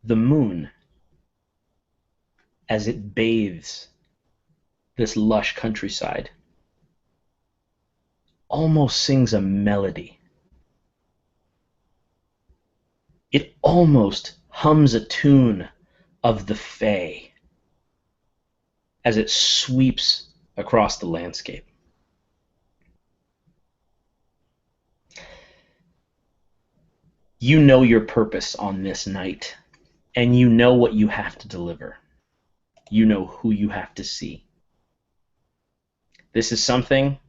The moon, as it bathes this lush countryside, almost sings a melody. It almost hums a tune of the Fae as it sweeps across the landscape. You know your purpose on this night, and you know what you have to deliver. You know who you have to see. This is something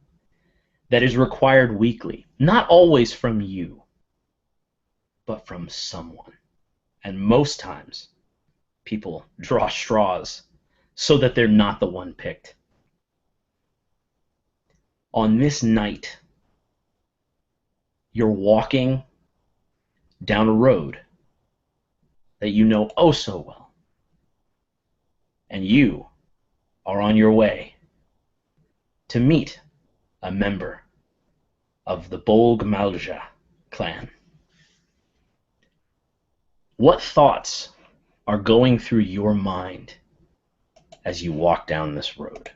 that is required weekly, not always from you, but from someone. And most times, people draw straws so that they're not the one picked. On this night, you're walking down a road that you know oh so well, and you are on your way to meet a member of the Bolg Malgia clan. What thoughts are going through your mind as you walk down this road?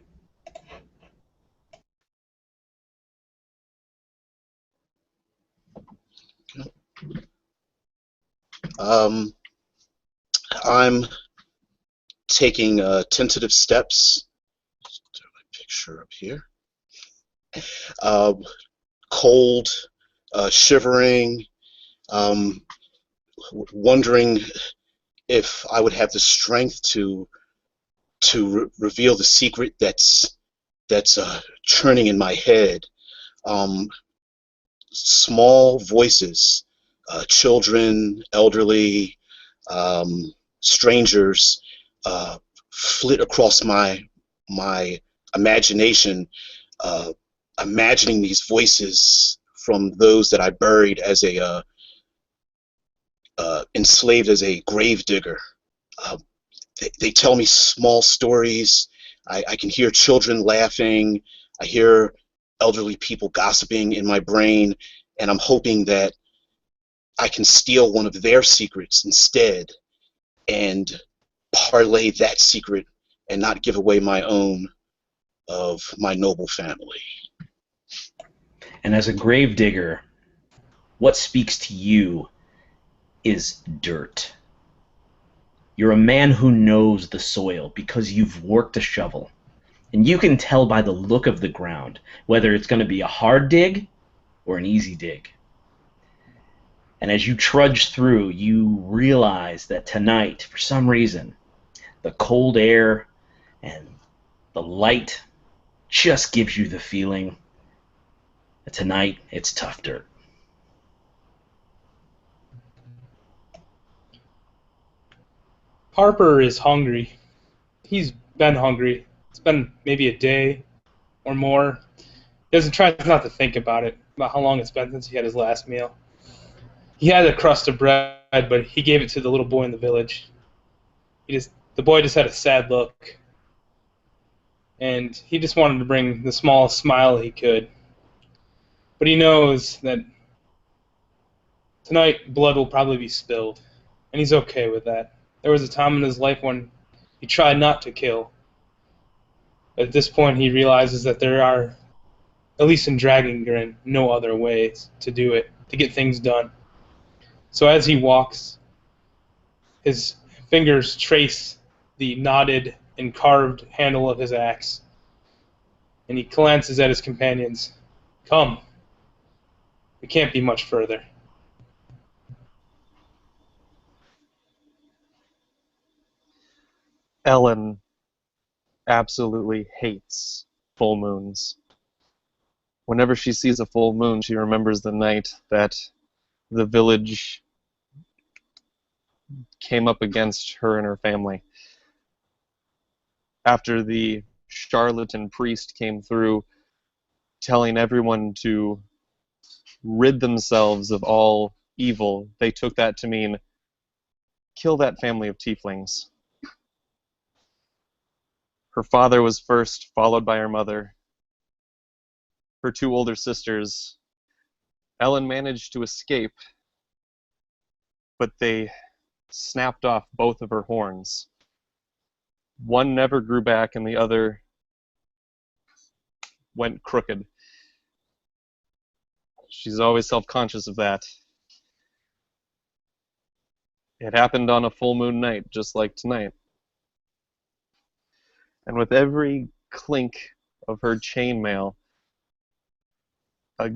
I'm taking tentative steps. Throw my picture up here. Cold, shivering, wondering if I would have the strength to reveal the secret that's churning in my head. Small voices, children, elderly, strangers, flit across my imagination, imagining these voices from those that I buried as a enslaved as a grave digger. They tell me small stories. I can hear children laughing. I hear elderly people gossiping in my brain, and I'm hoping that I can steal one of their secrets instead and parlay that secret and not give away my own of my noble family. And as a grave digger, what speaks to you is dirt. You're a man who knows the soil because you've worked a shovel. And you can tell by the look of the ground whether it's going to be a hard dig or an easy dig. And as you trudge through, you realize that tonight, for some reason, the cold air and the light just gives you the feeling that tonight it's tough dirt. Harper is hungry. He's been hungry. It's been maybe a day or more. He doesn't try not to think about it, about how long it's been since he had his last meal. He had a crust of bread, but he gave it to the little boy in the village. The boy just had a sad look, and he just wanted to bring the smallest smile he could. But he knows that tonight blood will probably be spilled, and he's okay with that. There was a time in his life when he tried not to kill. But at this point, he realizes that there are, at least in Dragongrin, no other ways to do it, to get things done. So as he walks, his fingers trace the knotted and carved handle of his axe, and he glances at his companions. Come, we can't be much further. Ellen absolutely hates full moons. Whenever she sees a full moon, she remembers the night that the village came up against her and her family. After the charlatan priest came through telling everyone to rid themselves of all evil, they took that to mean kill that family of tieflings. Her father was first, followed by her mother. Her two older sisters. Ellen managed to escape, but they snapped off both of her horns. One never grew back, and the other went crooked. She's always self-conscious of that. It happened on a full moon night, just like tonight. And with every clink of her chainmail, a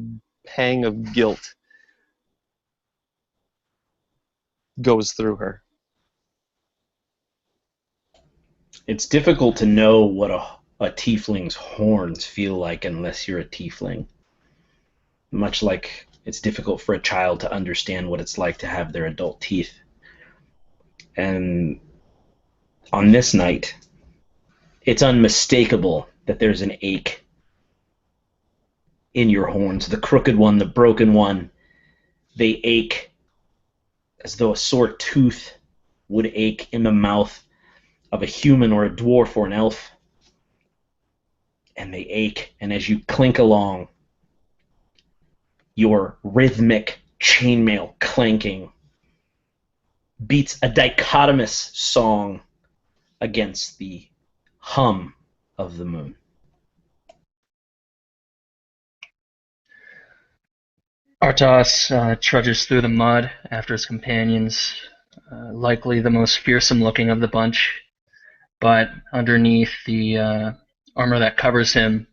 pang of guilt goes through her. It's difficult to know what a tiefling's horns feel like unless you're a tiefling. Much like it's difficult for a child to understand what it's like to have their adult teeth. And on this night, it's unmistakable that there's an ache in your horns. The crooked one, the broken one, they ache as though a sore tooth would ache in the mouth of a human or a dwarf or an elf. And they ache, and as you clink along, your rhythmic chainmail clanking beats a dichotomous song against the hum of the moon. Artos trudges through the mud after his companions, likely the most fearsome looking of the bunch, but underneath the armor that covers him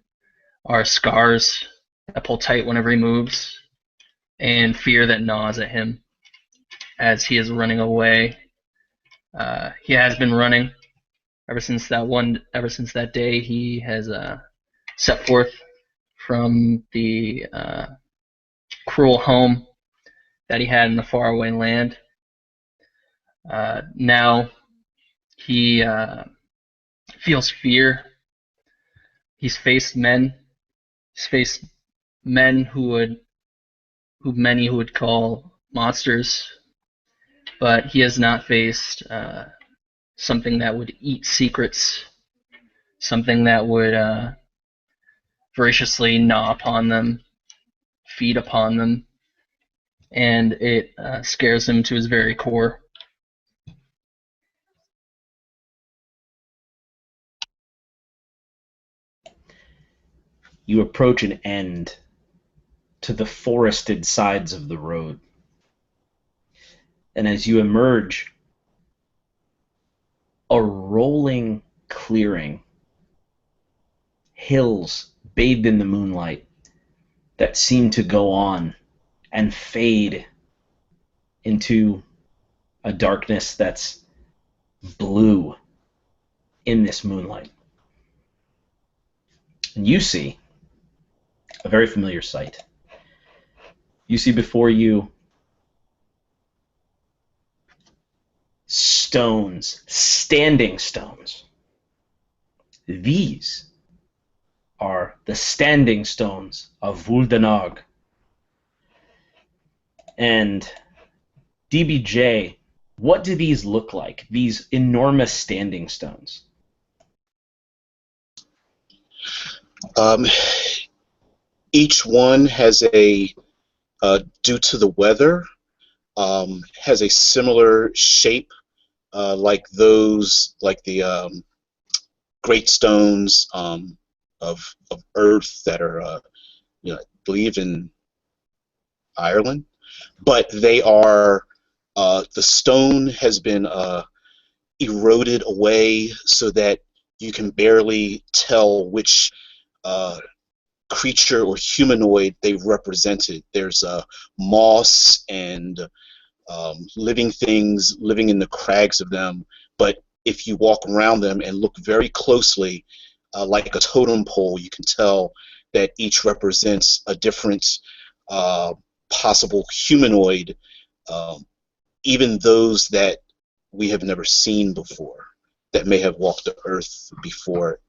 are scars that pull tight whenever he moves, and fear that gnaws at him as he is running away. He has been running ever since that day he has set forth from the cruel home that he had in the faraway land. Now he feels fear. He's faced men. He's faced men who many would call monsters, but he has not faced something that would eat secrets, something that would voraciously gnaw upon them, feed upon them, and it scares him to his very core. You approach an end to the forested sides of the road. And as you emerge, a rolling clearing, hills bathed in the moonlight that seem to go on and fade into a darkness that's blue in this moonlight. And you see a very familiar sight. You see before you stones, standing stones. These are the standing stones of Vulda'Nog. And DBJ, what do these look like, these enormous standing stones? Each one has due to the weather, has a similar shape, like the great stones of earth that are, I believe in Ireland, but they are the stone has been eroded away so that you can barely tell which creature or humanoid they represented. There's moss and living things living in the crags of them, but if you walk around them and look very closely, like a totem pole, you can tell that each represents a different possible humanoid, even those that we have never seen before, that may have walked the earth before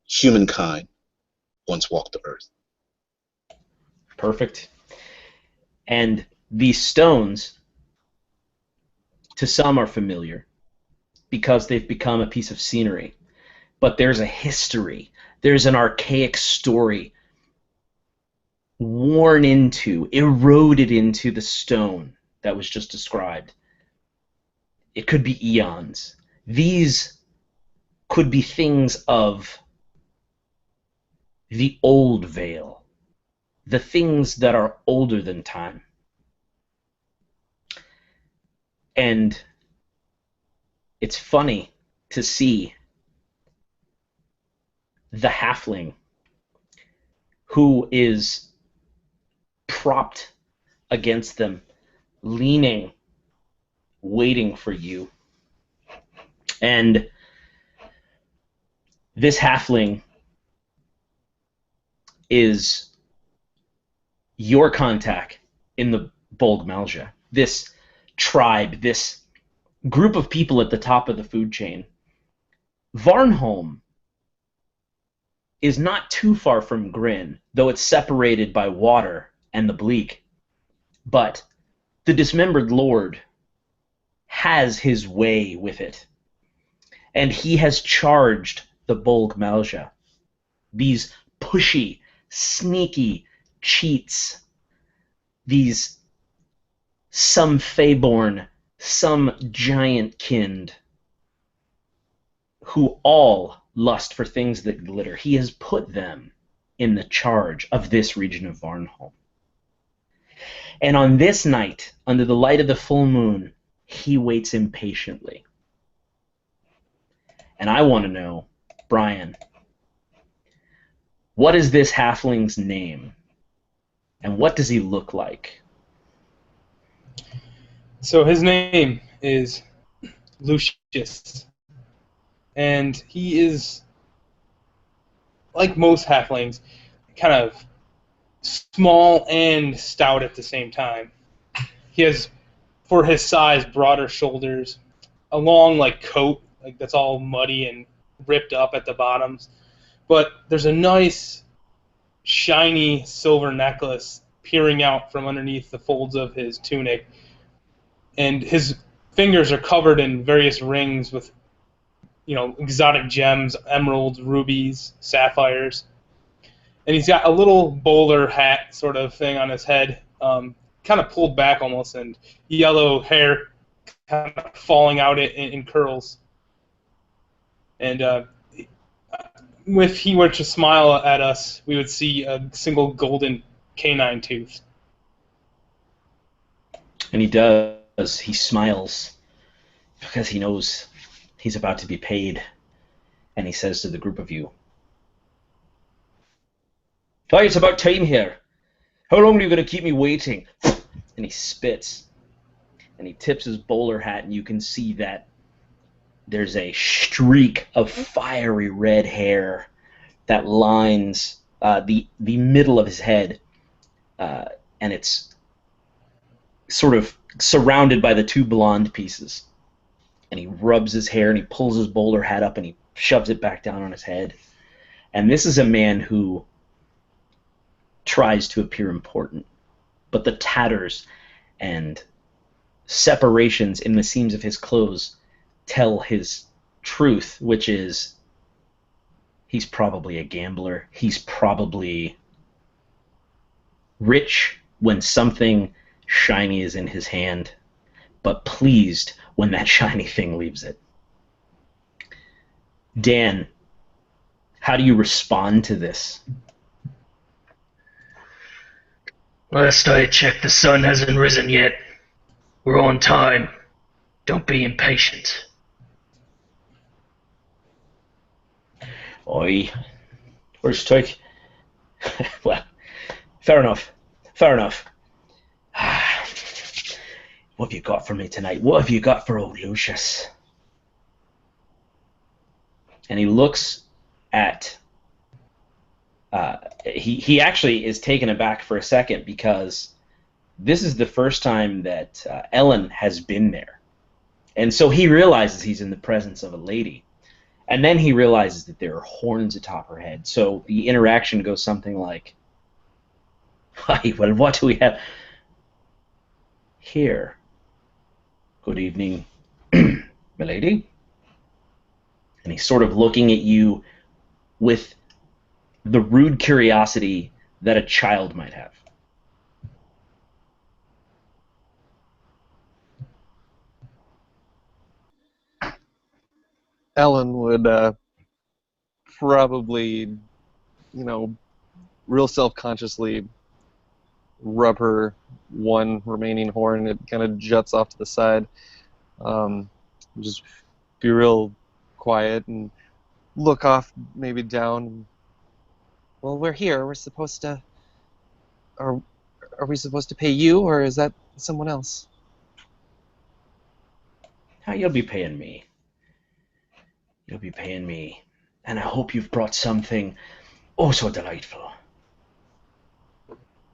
humankind once walked the earth. Perfect. And these stones, to some, are familiar because they've become a piece of scenery. But there's a history. There's an archaic story worn into, eroded into the stone that was just described. It could be eons. These could be things of the old veil, the things that are older than time. And it's funny to see the halfling who is propped against them, leaning, waiting for you. And this halfling is your contact in the Bolg Malgia. This tribe, this group of people at the top of the food chain. Varnholme is not too far from Grin, though it's separated by water and the bleak. But the dismembered lord has his way with it. And he has charged the Bolg Malgia. These pushy, sneaky cheats. These some Feyborn, some giant-kinned, who all lust for things that glitter. He has put them in the charge of this region of Varnholme. And on this night, under the light of the full moon, he waits impatiently. And I want to know, Brian, what is this halfling's name? And what does he look like? So his name is Lucius. And he is, like most halflings, kind of small and stout at the same time. He has, for his size, broader shoulders, a long coat that's all muddy and ripped up at the bottoms. But there's a nice, shiny silver necklace peering out from underneath the folds of his tunic. And his fingers are covered in various rings with exotic gems, emeralds, rubies, sapphires. And he's got a little bowler hat sort of thing on his head, kind of pulled back almost, and yellow hair kind of falling out in curls. And if he were to smile at us, we would see a single golden canine tooth. And he does. He smiles because he knows he's about to be paid. And he says to the group of you, "Oh, it's about time here. How long are you going to keep me waiting?" And he spits. And he tips his bowler hat, and you can see that there's a streak of fiery red hair that lines the middle of his head. And it's sort of surrounded by the two blonde pieces. And he rubs his hair, and he pulls his bowler hat up, and he shoves it back down on his head. And this is a man who tries to appear important, but the tatters and separations in the seams of his clothes tell his truth, which is he's probably a gambler. He's probably rich when something shiny is in his hand, but pleased when that shiny thing leaves it. Dan, how do you respond to this? Last I checked, the sun hasn't risen yet. We're on time. Don't be impatient. Oi. Where's Toik? Well, fair enough. Fair enough. What have you got for me tonight? What have you got for old Lucius? And he looks at... he actually is taken aback for a second because this is the first time that Ellen has been there. And so he realizes he's in the presence of a lady. And then he realizes that there are horns atop her head. So the interaction goes something like, "Hi, well, what do we have here? Good evening, milady." And he's sort of looking at you with the rude curiosity that a child might have. Ellen would probably, real self-consciously rub her one remaining horn. It kind of juts off to the side. Just be real quiet and look off, maybe down. Well, we're here. We're supposed to. Are we supposed to pay you, or is that someone else? Now you'll be paying me. You'll be paying me. And I hope you've brought something oh so delightful.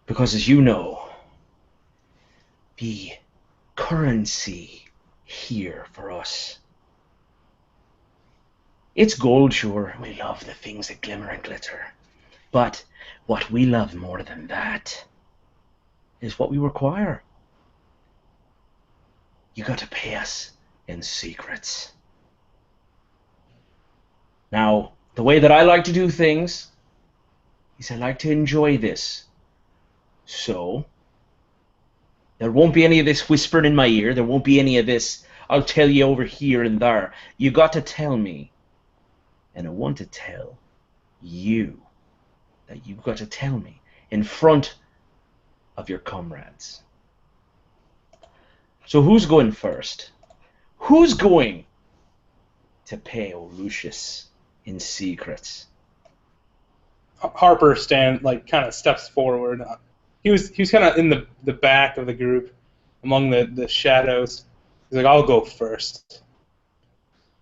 Because as you know, the currency here for us, it's gold, sure. We love the things that glimmer and glitter. But what we love more than that is what we require. You got to pay us in secrets. Now, the way that I like to do things is I like to enjoy this. So, there won't be any of this whispering in my ear. There won't be any of this, I'll tell you over here and there. You got to tell me. And I want to tell you that you've got to tell me in front of your comrades. So who's going first? Who's going to pay old Lucius in secrets? Harper kind of steps forward. He was kind of in the back of the group, among the shadows. He's like, I'll go first.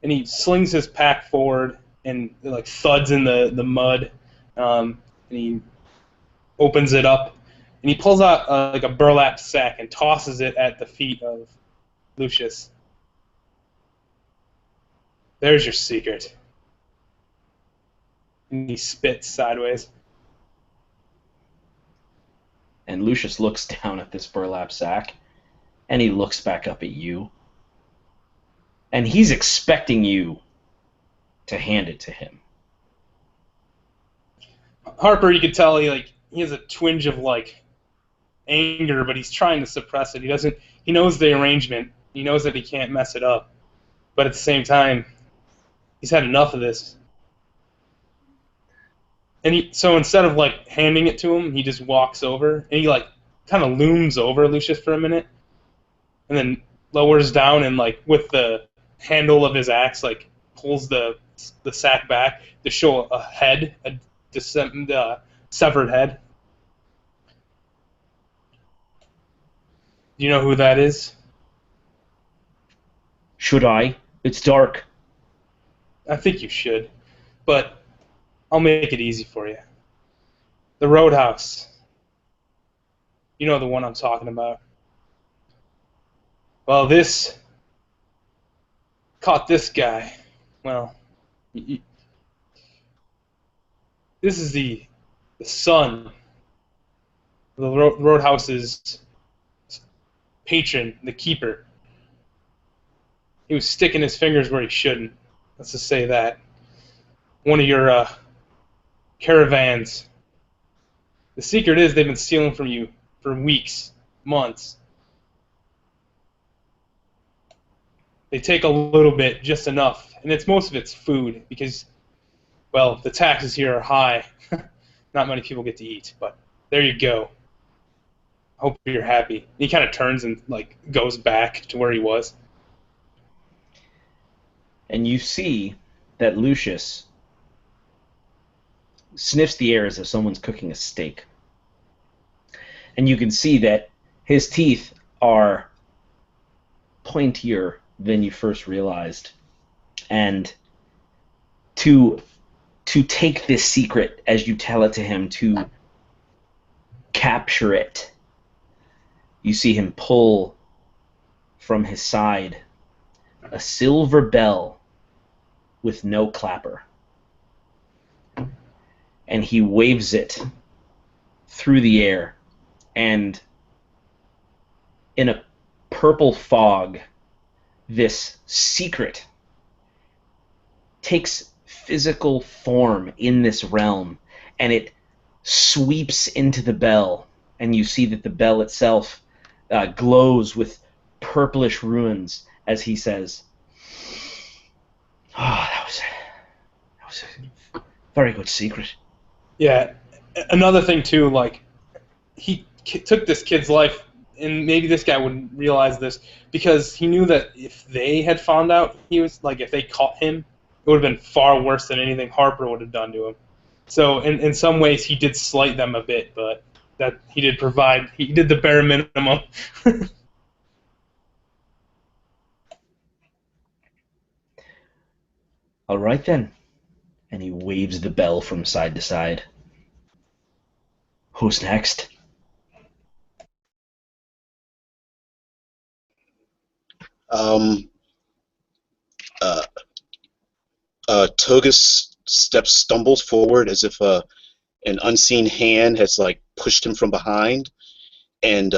And he slings his pack forward and it, like, thuds in the mud. And he opens it up and he pulls out like a burlap sack and tosses it at the feet of Lucius. There's your secret. And he spits sideways. And Lucius looks down at this burlap sack, and he looks back up at you. And he's expecting you to hand it to him. Harper, you could tell he has a twinge of anger, but he's trying to suppress it. He knows the arrangement. He knows that he can't mess it up. But at the same time, he's had enough of this. And so instead of handing it to him, he just walks over and he kind of looms over Lucius for a minute, and then lowers down and with the handle of his axe pulls the sack back to show a head, a severed head. Do you know who that is? Should I? It's dark. I think you should, but I'll make it easy for you. The Roadhouse. You know the one I'm talking about. Well, this caught this guy. Well, this is the son of the Roadhouse's patron, the keeper. He was sticking his fingers where he shouldn't. Let's just say that. One of your caravans. The secret is they've been stealing from you for weeks, months. They take a little bit, just enough, and most of it's food because, well, the taxes here are high. Not many people get to eat, but there you go. Hope you're happy. He kind of turns and goes back to where he was. And you see that Lucius sniffs the air as if someone's cooking a steak. And you can see that his teeth are pointier than you first realized. And to take this secret as you tell it to him, to capture it, you see him pull from his side a silver bell with no clapper. And he waves it through the air, and in a purple fog, this secret takes physical form in this realm, and it sweeps into the bell, and you see that the bell itself glows with purplish runes as he says, Oh, that was a very good secret. Yeah. Another thing too, like he took this kid's life, and maybe this guy wouldn't realize this because he knew that if they had found out he was like, if they caught him, it would have been far worse than anything Harper would have done to him. So in some ways he did slight them a bit, but that he did provide. He did the bare minimum. All right then. And he waves the bell from side to side. Who's next? Um, uh, Togus stumbles forward as if an unseen hand has like pushed him from behind, and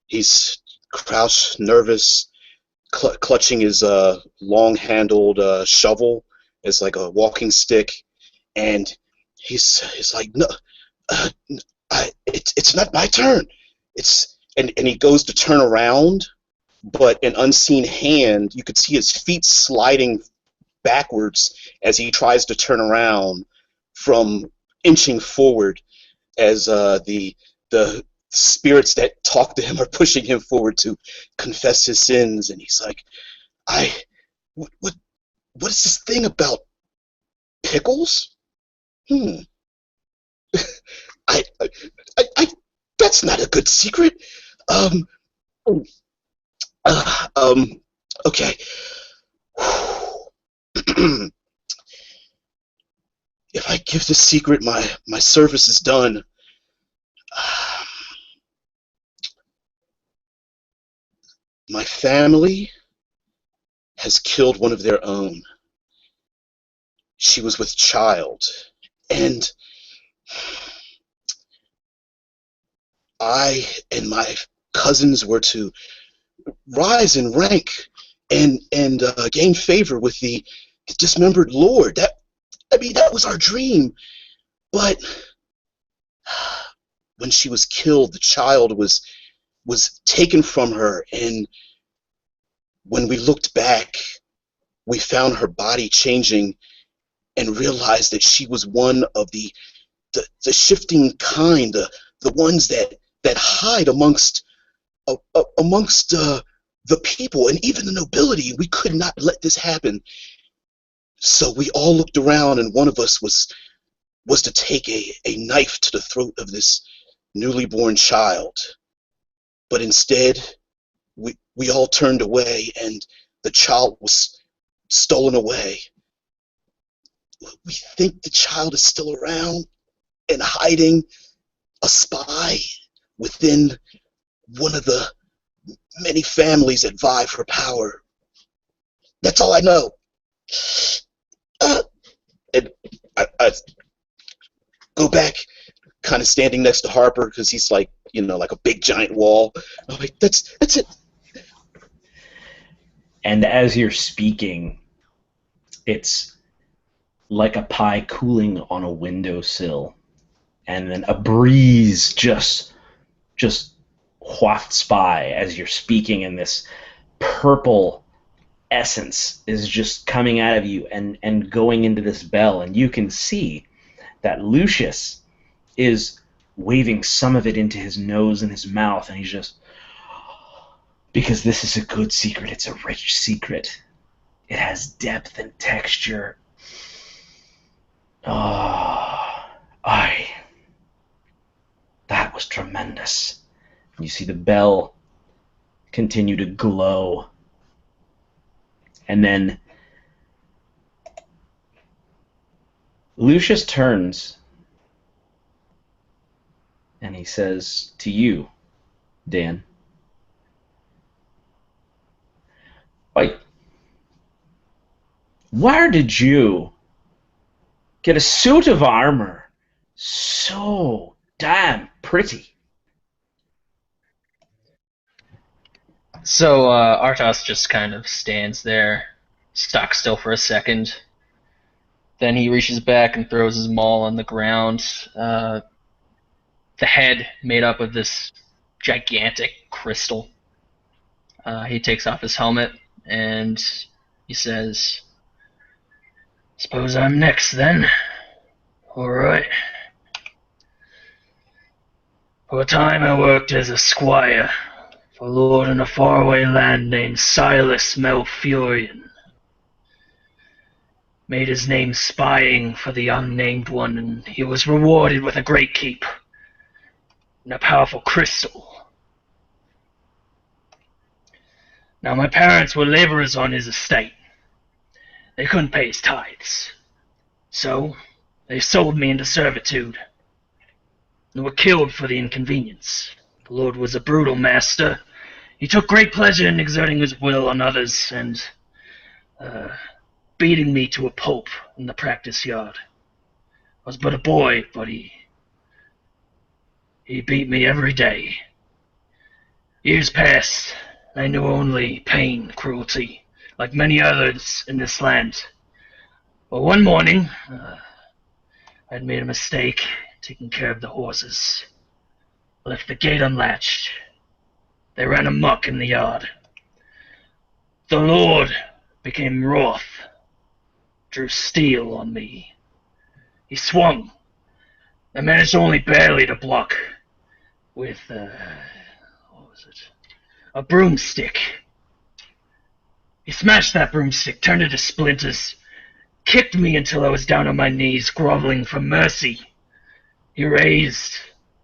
he's crouched, nervous, clutching his long-handled shovel as like a walking stick, and he's like, no, uh, it's not my turn. And he goes to turn around, but an unseen hand, you could see his feet sliding backwards as he tries to turn around from inching forward as the spirits that talk to him are pushing him forward to confess his sins, and he's like, I what is this thing about pickles? Hmm. I, I that's not a good secret. Um. Uh, um. Okay. If I give this secret, my service is done. My family has killed one of their own. She was with child, and I and my cousins were to rise in rank and gain favor with the dismembered lord. That was our dream. But when she was killed, the child was taken from her, and when we looked back, we found her body changing and realized that she was one of the shifting kind, the ones that hide amongst the people and even the nobility. We could not let this happen. So we all looked around, and one of us was to take a knife to the throat of this newly born child. But instead, we all turned away, and the child was stolen away. We think the child is still around and hiding, a spy within one of the many families that vie for power. That's all I know. And I go back, kind of standing next to Harper because he's like, like a big giant wall. I'm like, that's it. And as you're speaking, it's like a pie cooling on a windowsill, and then a breeze just wafts by as you're speaking, and this purple essence is just coming out of you and going into this bell, and you can see that Lucius is waving some of it into his nose and his mouth, and he's just, because this is a good secret, it's a rich secret. It has depth and texture. Oh, that was tremendous. You see the bell continue to glow. And then Lucius turns and he says to you, Dan, wait, where did you get a suit of armor so damn pretty? So Artos just kind of stands there, stock still for a second. Then he reaches back and throws his maul on the ground. The head made up of this gigantic crystal. He takes off his helmet and he says, Suppose I'm next, then. Alright. For a time I worked as a squire for a lord in a faraway land named Silas Malfurion. Made his name spying for the unnamed one, and he was rewarded with a great keep and a powerful crystal. Now my parents were laborers on his estate. They couldn't pay his tithes. So, they sold me into servitude and were killed for the inconvenience. The Lord was a brutal master. He took great pleasure in exerting his will on others and beating me to a pulp in the practice yard. I was but a boy, but he beat me every day. Years passed, and I knew only pain, cruelty, like many others in this land. But one morning, I'd made a mistake taking care of the horses. I left the gate unlatched. They ran amok in the yard. The Lord became wroth, drew steel on me. He swung. I managed only barely to block with, a broomstick. He smashed that broomstick, turned it to splinters, kicked me until I was down on my knees, groveling for mercy. He raised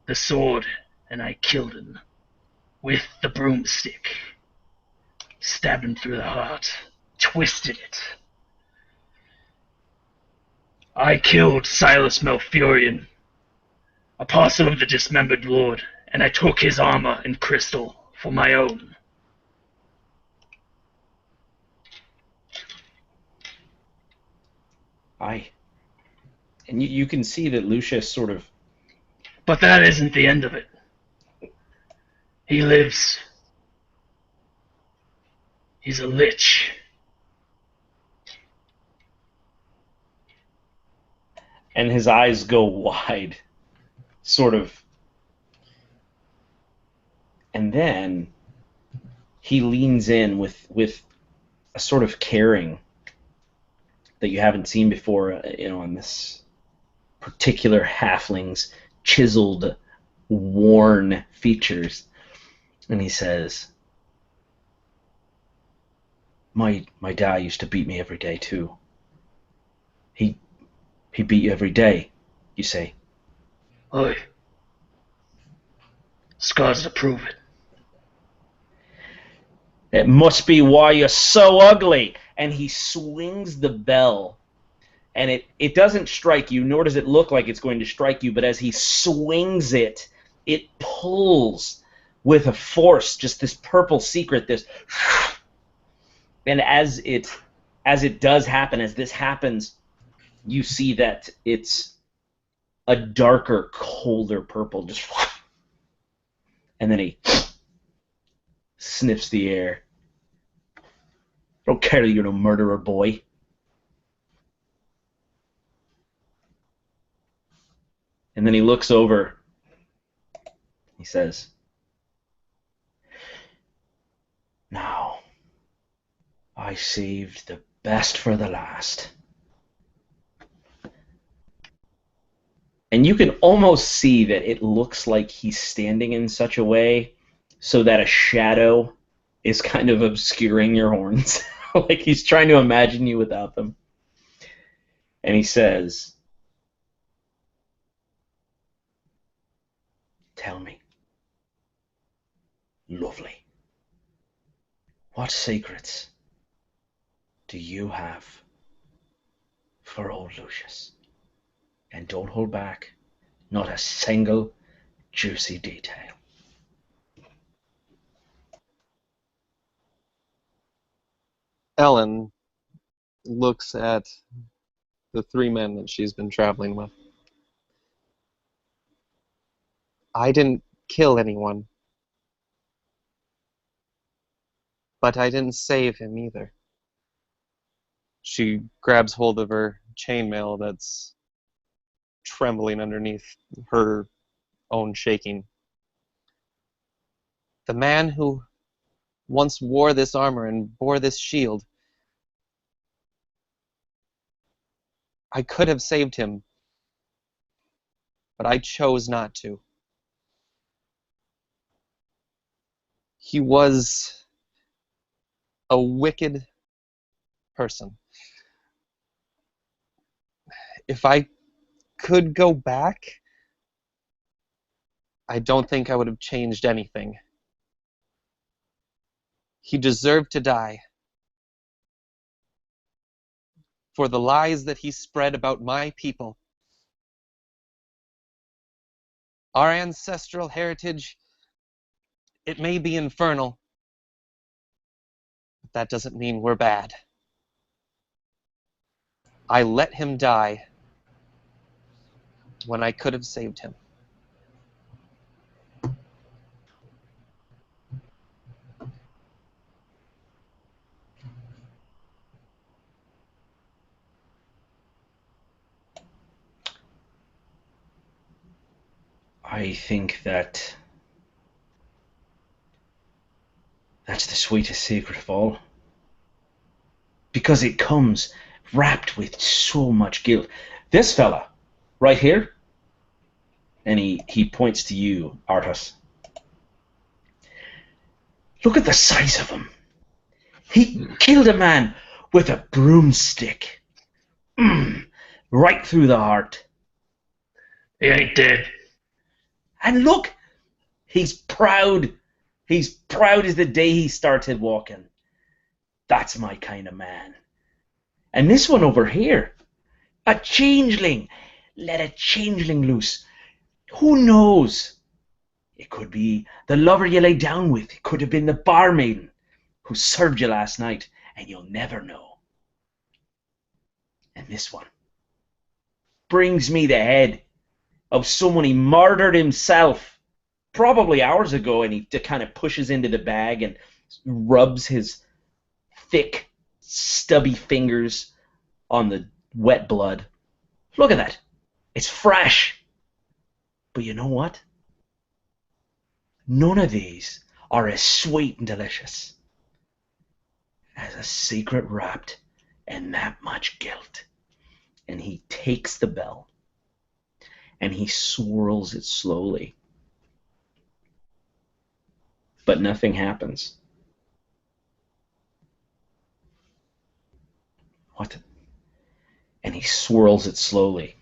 the sword, and I killed him with the broomstick. Stabbed him through the heart, twisted it. I killed Silas Malfurion, apostle of the dismembered lord, and I took his armor and crystal for my own. And you can see that Lucius sort of... But that isn't the end of it. He lives. He's a lich. And his eyes go wide, sort of. And then he leans in with a sort of caring that you haven't seen before, on this particular halfling's chiseled, worn features. And he says, My dad used to beat me every day too. He beat you every day, you say? Oi. Scars to prove it. It must be why you're so ugly. And he swings the bell, and it doesn't strike you, nor does it look like it's going to strike you, but as he swings it, it pulls with a force, just this purple secret, this... And as it does happen, as this happens, you see that it's a darker, colder purple, just... And then he sniffs the air. Don't care that you're no murderer, boy. And then he looks over. He says, Now, I saved the best for the last. And you can almost see that it looks like he's standing in such a way so that a shadow is kind of obscuring your horns. Like he's trying to imagine you without them. And he says, Tell me, lovely, what secrets do you have for old Lucius? And don't hold back, not a single juicy detail. Ellen looks at the three men that she's been traveling with. I didn't kill anyone. But I didn't save him either. She grabs hold of her chainmail that's trembling underneath her own shaking. The man who once wore this armor and bore this shield, I could have saved him, but I chose not to. He was a wicked person. If I could go back, I don't think I would have changed anything. He deserved to die for the lies that he spread about my people. Our ancestral heritage, it may be infernal, but that doesn't mean we're bad. I let him die when I could have saved him. I think that's the sweetest secret of all. Because it comes wrapped with so much guilt. This fella, right here, and he points to you, Arthas. Look at the size of him. He killed a man with a broomstick. Right through the heart. He ain't dead. And look, he's proud. He's proud as the day he started walking. That's my kind of man. And this one over here, a changeling. Let a changeling loose. Who knows? It could be the lover you lay down with. It could have been the barmaiden who served you last night, and you'll never know. And this one brings me the head of someone he murdered himself probably hours ago, and he kind of pushes into the bag and rubs his thick, stubby fingers on the wet blood. Look at that. It's fresh. But you know what? None of these are as sweet and delicious as a secret wrapped in that much guilt. And he takes the bell and he swirls it slowly. But nothing happens. What? And he swirls it slowly.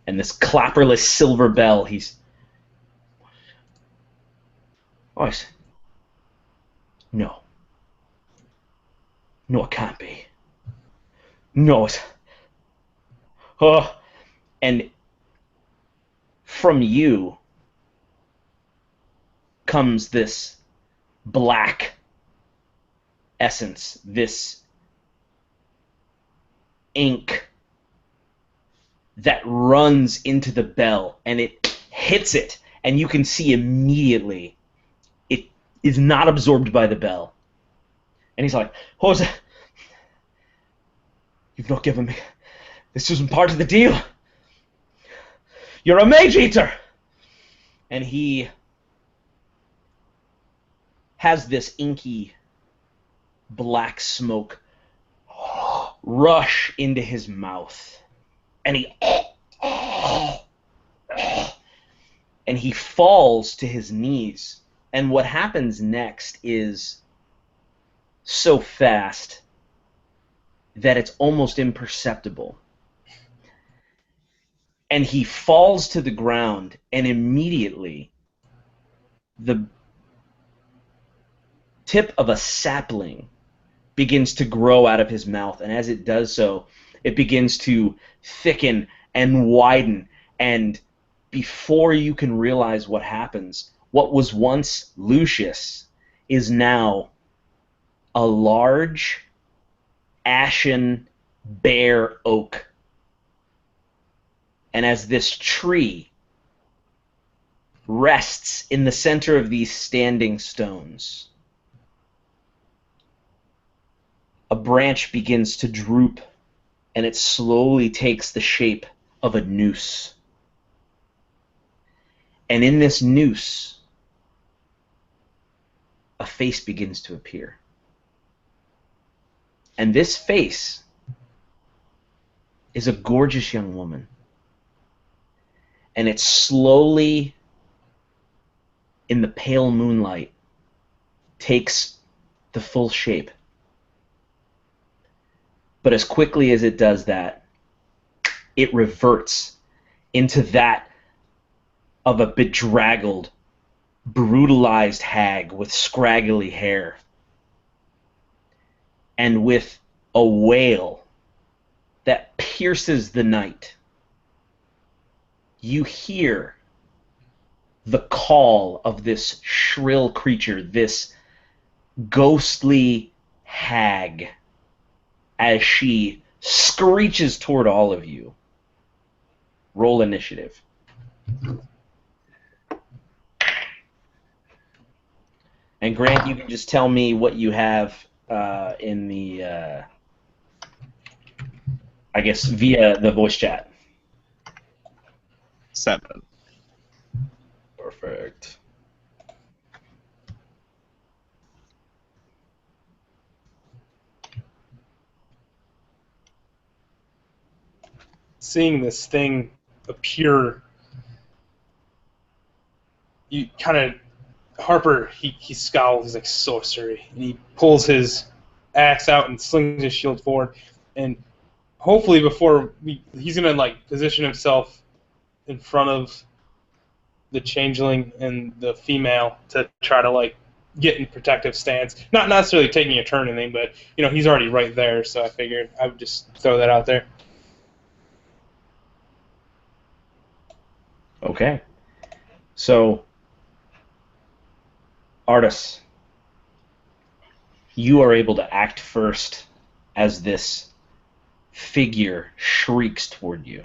And this clapperless silver bell, he's... Oh, no. No, it can't be. No, it's... Oh. And from you comes this black essence, this ink that runs into the bell, and it hits it, and you can see immediately it is not absorbed by the bell. And he's like, Jose, you've not given me... This isn't part of the deal. You're a Mage Eater! And he has this inky black smoke rush into his mouth. And he falls to his knees. And what happens next is so fast that it's almost imperceptible. And he falls to the ground, and immediately the tip of a sapling begins to grow out of his mouth, and as it does so, it begins to thicken and widen, and before you can realize what happens, what was once Lucius is now a large, ashen, bare oak. And as this tree rests in the center of these standing stones, a branch begins to droop, and it slowly takes the shape of a noose. And in this noose, a face begins to appear. And this face is a gorgeous young woman. And it slowly, in the pale moonlight, takes the full shape. But as quickly as it does that, it reverts into that of a bedraggled, brutalized hag with scraggly hair. And with a wail that pierces the night, you hear the call of this shrill creature, this ghostly hag, as she screeches toward all of you. Roll initiative. And Grant, you can just tell me what you have in the, I guess, via the voice chat. 7. Perfect. Seeing this thing appear, you kind of, Harper, he scowls, he's like, sorcery, and he pulls his axe out and slings his shield forward, and hopefully he's going to, like, position himself in front of the changeling and the female to try to, like, get in protective stance. Not necessarily taking a turn or anything, but, you know, he's already right there, so I figured I would just throw that out there. Okay. So, Artis, you are able to act first as this figure shrieks toward you.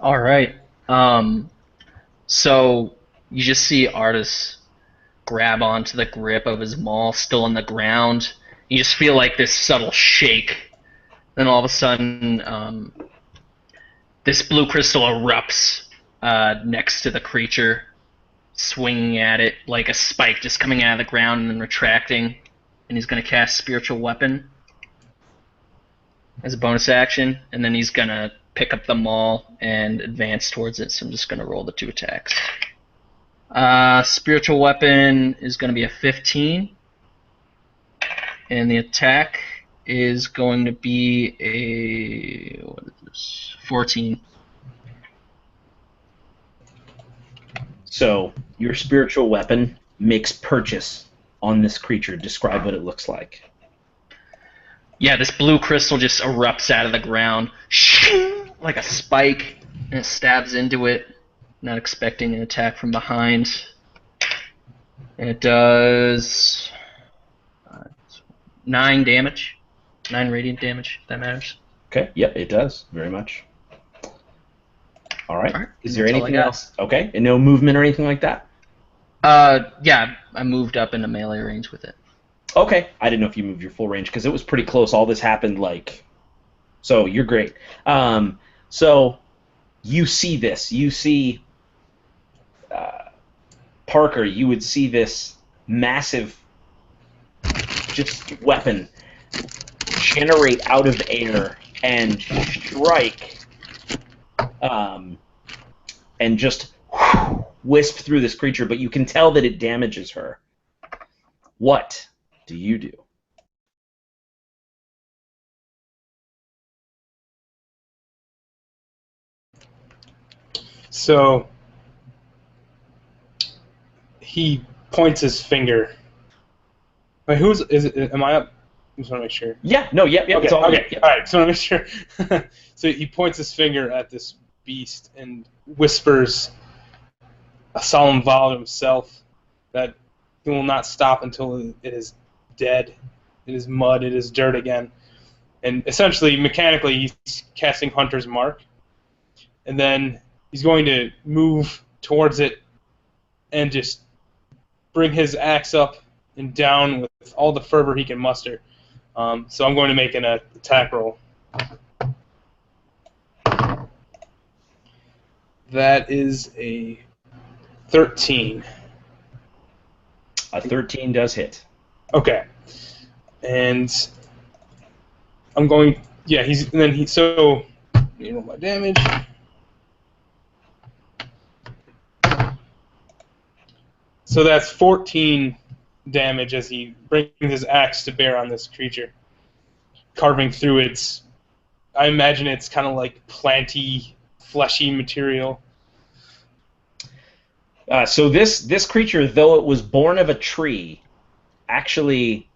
All right. So you just see Artis grab onto the grip of his maul, still on the ground. You just feel like this subtle shake. Then all of a sudden, this blue crystal erupts next to the creature, swinging at it like a spike just coming out of the ground and then retracting. And he's going to cast Spiritual Weapon as a bonus action, and then he's going to pick up the maul and advance towards it, so I'm just going to roll the 2 attacks. Spiritual Weapon is going to be a 15, and the attack is going to be a 14. So, your spiritual weapon makes purchase on this creature. Describe what it looks like. Yeah, this blue crystal just erupts out of the ground like a spike, and it stabs into it, not expecting an attack from behind. And it does 9 damage. 9 radiant damage, if that matters. Okay, yep, it does, very much. All right. Is there That's all I anything got. else? Okay, and no movement or anything like that? Yeah, I moved up into melee range with it. Okay, I didn't know if you moved your full range, because it was pretty close. All this happened, like... So, you're great. So, you see this. You see... Parker, you would see this massive just weapon generate out of air and strike and just wisp through this creature, but you can tell that it damages her. What do you do? So he points his finger. Wait, is it? Am I up? I just want to make sure. Yeah, no, yep, Okay, it's all okay, yep. all right. So I want to make sure. So he points his finger at this beast and whispers a solemn vow to himself that he will not stop until it is dead. It is mud. It is dirt again. And essentially, mechanically, he's casting Hunter's Mark, and then he's going to move towards it and just bring his axe up and down with all the fervor he can muster. So I'm going to make an attack roll. That is a 13. A 13 does hit. Okay. And I'm going Yeah, and then so you know my damage. So that's 14 damage as he brings his axe to bear on this creature, carving through its. I imagine it's kind of like planty, fleshy material. So this creature, though it was born of a tree, actually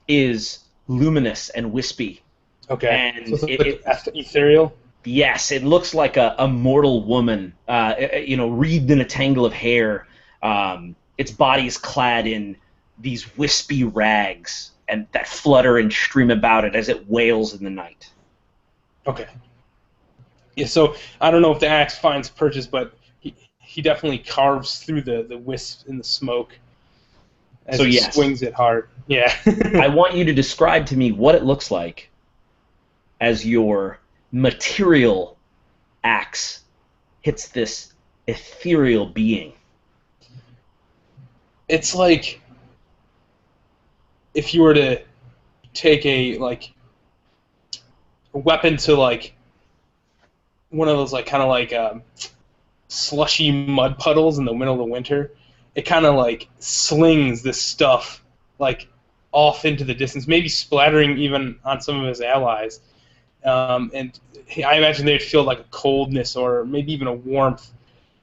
is luminous and wispy. Okay. And So it's like ethereal. Yes, it looks like a mortal woman, wreathed in a tangle of hair. Its body is clad in these wispy rags and that flutter and stream about it as it wails in the night. Okay. Yeah, so I don't know if the axe finds purchase, but he definitely carves through the wisp in the smoke as he swings it hard. Yeah. I want you to describe to me what it looks like as your material axe hits this ethereal being. It's like if you were to take a weapon to like one of those like kind of like slushy mud puddles in the middle of the winter. It kind of like slings this stuff like off into the distance, maybe splattering even on some of his allies. And I imagine they'd feel like a coldness or maybe even a warmth.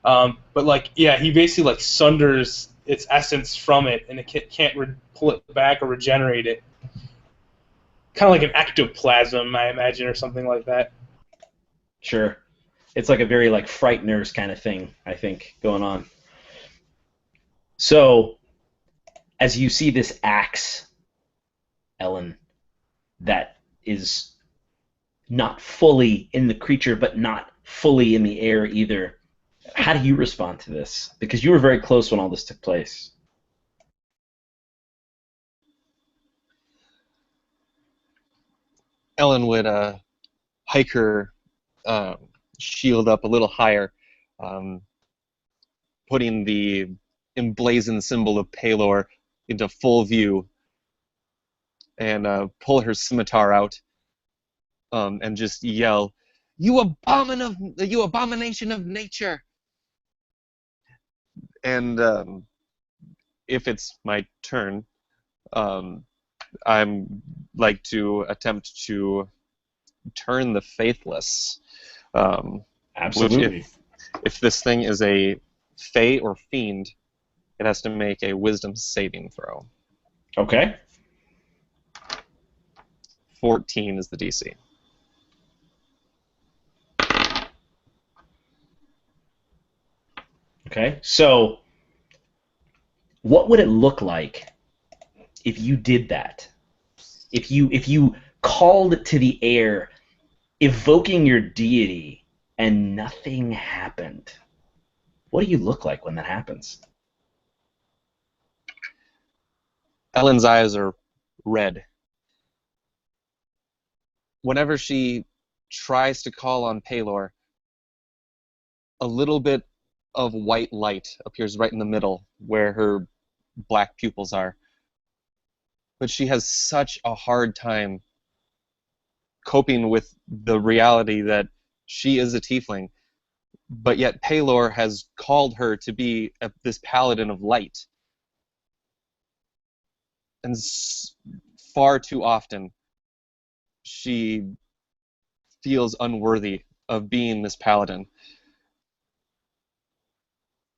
But like, yeah, he basically like sunders its essence from it, and it can't pull it back or regenerate it. Kind of like an ectoplasm, I imagine, or something like that. Sure. It's like a very like frighteners kind of thing, I think, going on. So, as you see this axe, Ellen, that is not fully in the creature, but not fully in the air either, how do you respond to this? Because you were very close when all this took place. Ellen would hike her shield up a little higher, putting the emblazoned symbol of Palor into full view, and pull her scimitar out, and just yell, "You abomination of nature!" And if it's my turn, I'm like to attempt to turn the faithless. Absolutely. Which if this thing is a Fey or Fiend, it has to make a Wisdom saving throw. Okay. 14 is the DC. Okay. So, what would it look like if you did that? If you called to the air, evoking your deity, and nothing happened? What do you look like when that happens? Ellen's eyes are red. Whenever she tries to call on Palor, a little bit of white light appears right in the middle where her black pupils are. But she has such a hard time coping with the reality that she is a tiefling, but yet Palor has called her to be this paladin of light. And far too often, she feels unworthy of being this paladin.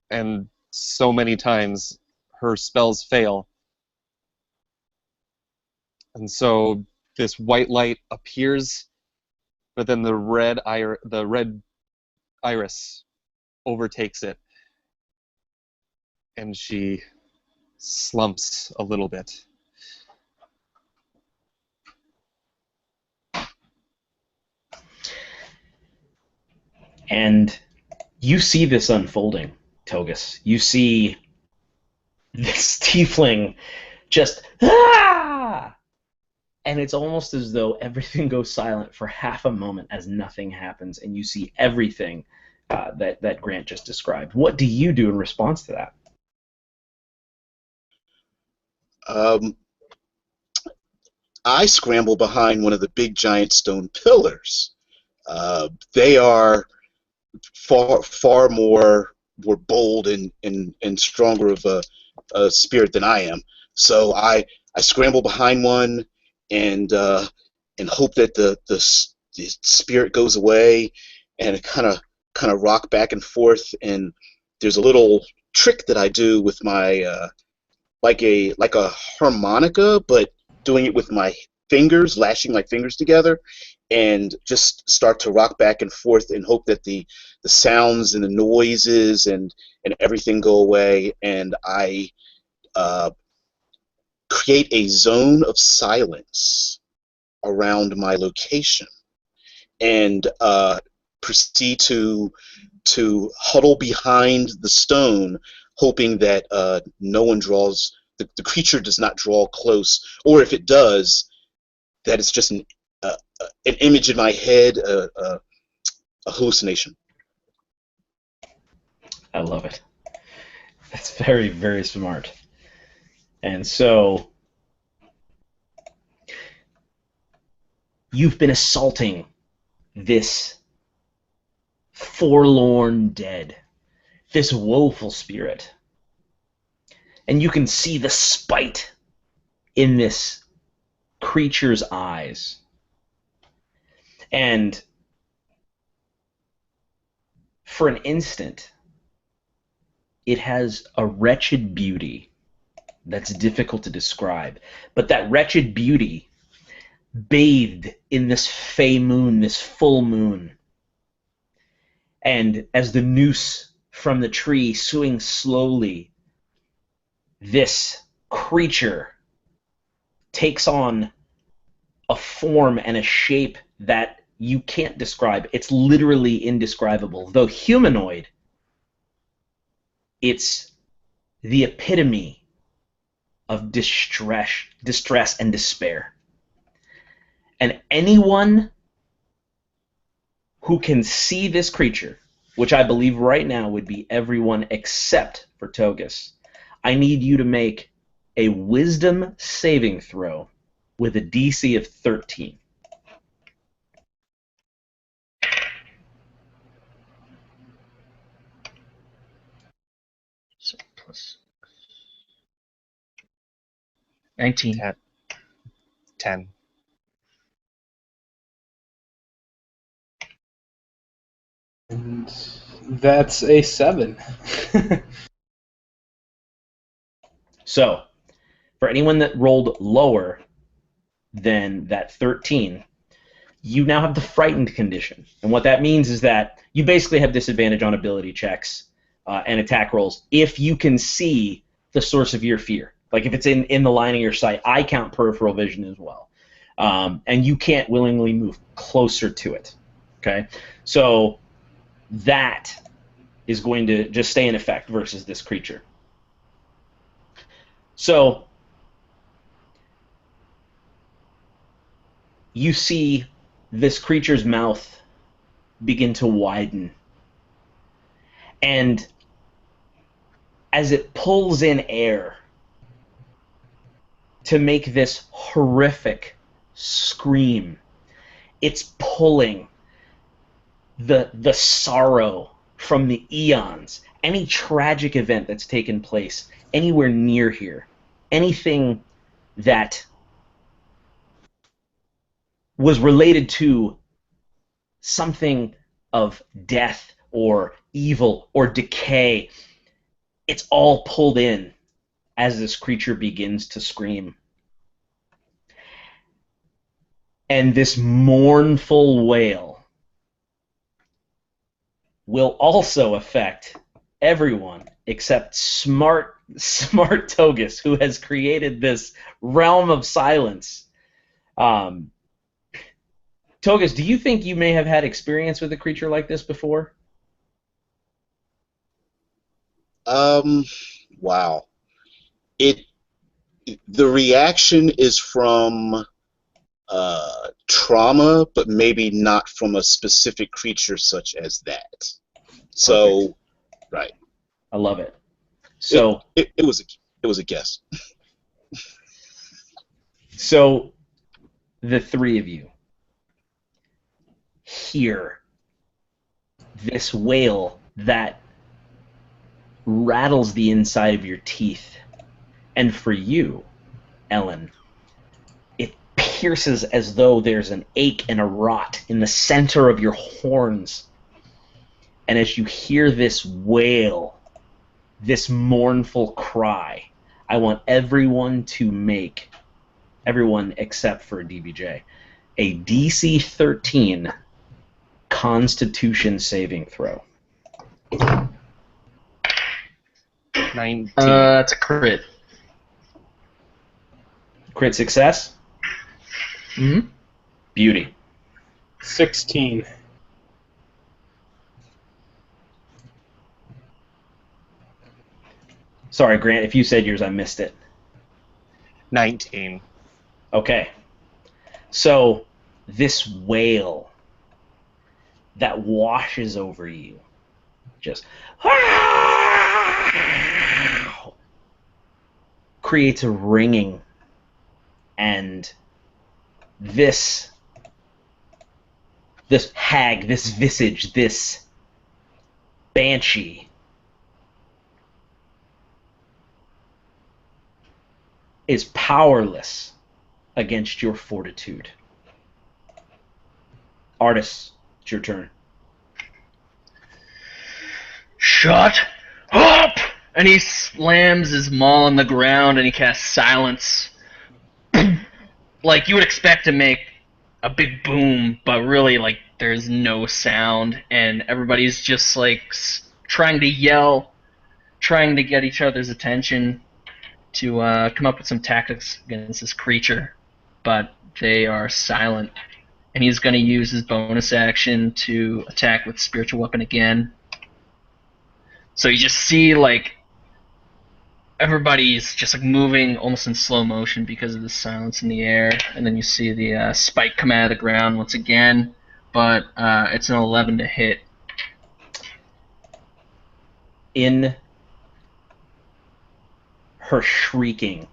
And so many times, her spells fail. And so this white light appears, but then the red iris overtakes it, and she slumps a little bit. And you see this unfolding, Togus. You see this tiefling just and it's almost as though everything goes silent for half a moment as nothing happens, and you see everything that Grant just described. What do you do in response to that? I scramble behind one of the big giant stone pillars. They are far more bold and stronger of a spirit than I am. So I scramble behind one and hope that the spirit goes away, and it kind of rock back and forth. And there's a little trick that I do with my like a harmonica, but doing it with my fingers, lashing my fingers together, and just start to rock back and forth and hope that the sounds and the noises and everything go away, and I create a zone of silence around my location, and proceed to huddle behind the stone, hoping that no one draws, the creature does not draw close, or if it does, that it's just an image in my head, a hallucination. I love it. That's very, very smart. And so you've been assaulting this forlorn dead, this woeful spirit. And you can see the spite in this creature's eyes. And for an instant, it has a wretched beauty that's difficult to describe. But that wretched beauty, bathed in this fey moon, this full moon, and as the noose from the tree swings slowly, this creature takes on a form and a shape that you can't describe. It's literally indescribable. Though humanoid, it's the epitome of distress and despair. And anyone who can see this creature, which I believe right now would be everyone except for Togus, I need you to make a wisdom saving throw with a DC of 13. So plus 19. 10. And that's a 7. So, for anyone that rolled lower than that 13, you now have the frightened condition. And what that means is that you basically have disadvantage on ability checks and attack rolls if you can see the source of your fear. Like if it's in the line of your sight. I count peripheral vision as well. And you can't willingly move closer to it. Okay? So that is going to just stay in effect versus this creature. So you see this creature's mouth begin to widen. And as it pulls in air to make this horrific scream, it's pulling the sorrow from the eons, any tragic event that's taken place anywhere near here, anything that was related to something of death or evil or decay. It's all pulled in as this creature begins to scream. And this mournful wail will also affect everyone except smart Togus, who has created this realm of silence. Togus, do you think you may have had experience with a creature like this before? Wow. The reaction is from trauma, but maybe not from a specific creature such as that. So, Perfect. right. I love it. So it was a guess. So the three of you hear this wail that rattles the inside of your teeth. And for you, Ellen, it pierces as though there's an ache and a rot in the center of your horns. And as you hear this wail, this mournful cry, I want everyone to make, everyone except for DBJ, a DC 13 Constitution saving throw. 19. It's a crit. Crit success? Mm-hmm. Beauty. 16. Sorry, Grant, if you said yours, I missed it. 19. Okay. So, this wail that washes over you, just creates a ringing, and this hag, this visage, this banshee is powerless against your fortitude. Artis, it's your turn. Shut up! And he slams his maul on the ground and he casts silence. Like you would expect to make a big boom, but really, like, there's no sound, and everybody's just like trying to yell, trying to get each other's attention to come up with some tactics against this creature, but they are silent. And he's going to use his bonus action to attack with spiritual weapon again. So you just see, like, everybody's just like moving almost in slow motion because of the silence in the air, and then you see the spike come out of the ground once again, but it's an 11 to hit. In her shrieking,